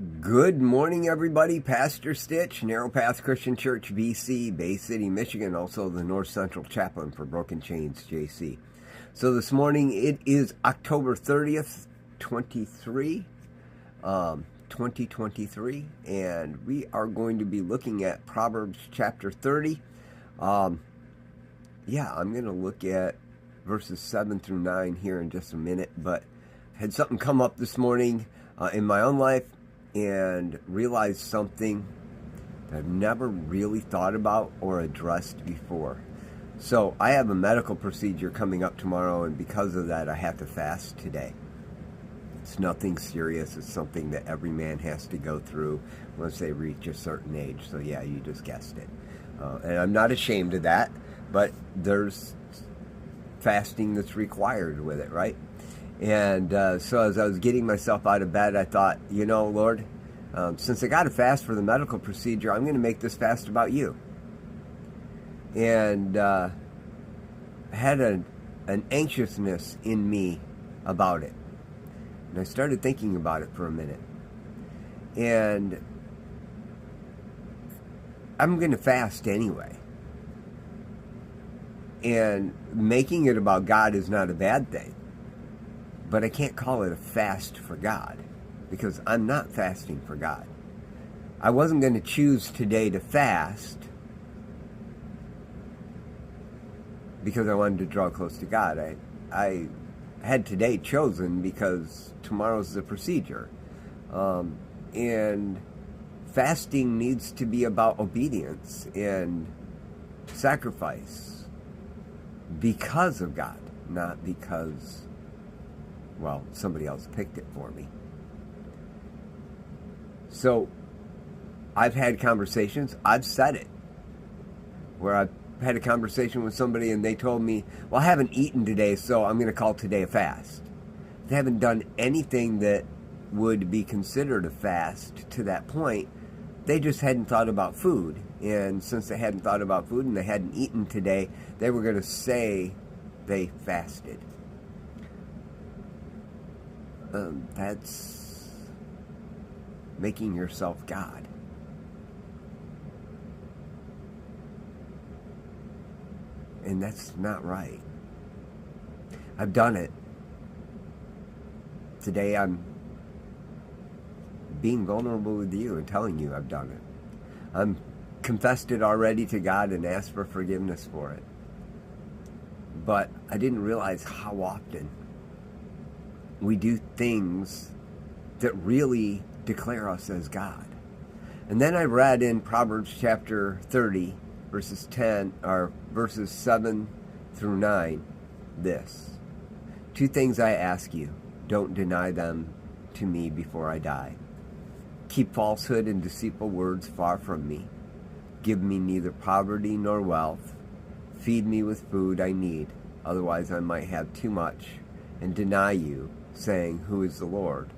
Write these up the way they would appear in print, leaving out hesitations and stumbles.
Good morning, everybody. Pastor Stitch, Narrow Path Christian Church, BC, Bay City, Michigan, also the North Central Chaplain for Broken Chains, JC. So this morning, it is October 30th, 2023, and we are going to be looking at Proverbs chapter 30. I'm going to look at verses 7 through 9 here in just a minute, but I had something come up this morning in my own life and realized something that I've never really thought about or addressed before. So I have a medical procedure coming up tomorrow, and because of that, I have to fast today. It's nothing serious. It's something that every man has to go through once they reach a certain age. So yeah, you just guessed it. And I'm not ashamed of that, but there's fasting that's required with it, right? And so as I was getting myself out of bed, I thought, Lord, since I got to fast for the medical procedure, I'm going to make this fast about you. And I had an anxiousness in me about it. And I started thinking about it for a minute. And I'm going to fast anyway. And making it about God is not a bad thing. But I can't call it a fast for God, because I'm not fasting for God. I wasn't going to choose today to fast because I wanted to draw close to God. I had today chosen because tomorrow's the procedure. And fasting needs to be about obedience and sacrifice because of God, not because somebody else picked it for me. So I've had conversations, I've said it, where I've had a conversation with somebody and they told me, well, I haven't eaten today, so I'm going to call today a fast. They haven't done anything that would be considered a fast to that point. They just hadn't thought about food. And since they hadn't thought about food and they hadn't eaten today, they were going to say they fasted. That's making yourself God. And that's not right. I've done it. Today I'm being vulnerable with you and telling you I've done it. I'm confessed it already to God and asked for forgiveness for it. But I didn't realize how often we do things that really declare us as God. And then I read in Proverbs chapter 30, verses 7 through 9, this. 2 things I ask you, don't deny them to me before I die. Keep falsehood and deceitful words far from me. Give me neither poverty nor wealth. Feed me with food I need, otherwise I might have too much and deny you, saying, who is the Lord?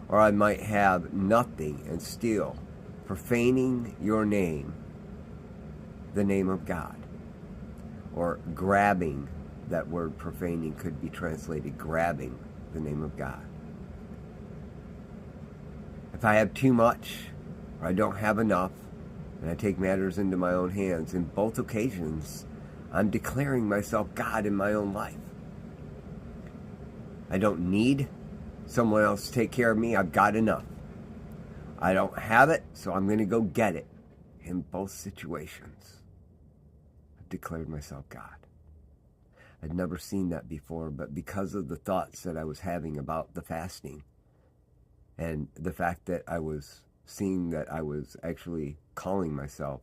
Or I might have nothing and steal, profaning your name, the name of God. Or grabbing, that word profaning could be translated grabbing the name of God. If I have too much, or I don't have enough, and I take matters into my own hands, in both occasions, I'm declaring myself God in my own life. I don't need someone else to take care of me. I've got enough. I don't have it, so I'm going to go get it. In both situations, I've declared myself God. I'd never seen that before, but because of the thoughts that I was having about the fasting and the fact that I was seeing that I was actually calling myself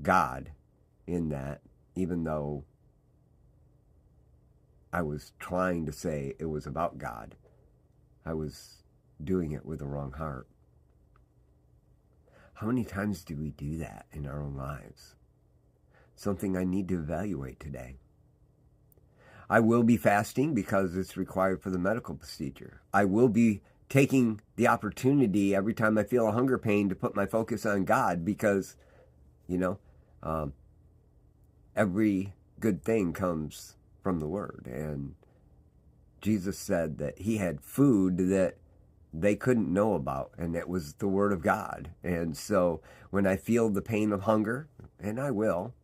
God in that, even though I was trying to say it was about God, I was doing it with the wrong heart. How many times do we do that in our own lives? Something I need to evaluate today. I will be fasting because it's required for the medical procedure. I will be taking the opportunity every time I feel a hunger pain to put my focus on God because, every good thing comes from the Word. And Jesus said that he had food that they couldn't know about, and it was the Word of God. And so when I feel the pain of hunger, and I will,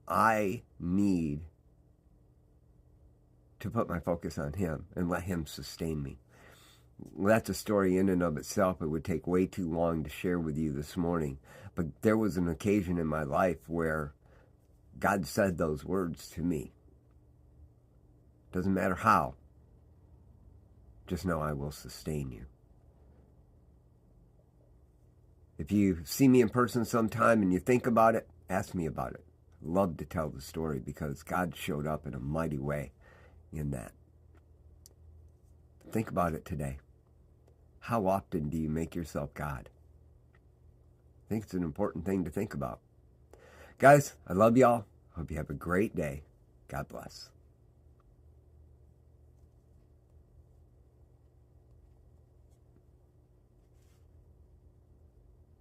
I need to put my focus on Him and let Him sustain me. Well, that's a story in and of itself. It would take way too long to share with you this morning. But there was an occasion in my life where God said those words to me. Doesn't matter how. Just know I will sustain you. If you see me in person sometime and you think about it, ask me about it. I'd love to tell the story because God showed up in a mighty way in that. Think about it today. How often do you make yourself God? I think it's an important thing to think about. Guys, I love y'all. Hope you have a great day. God bless.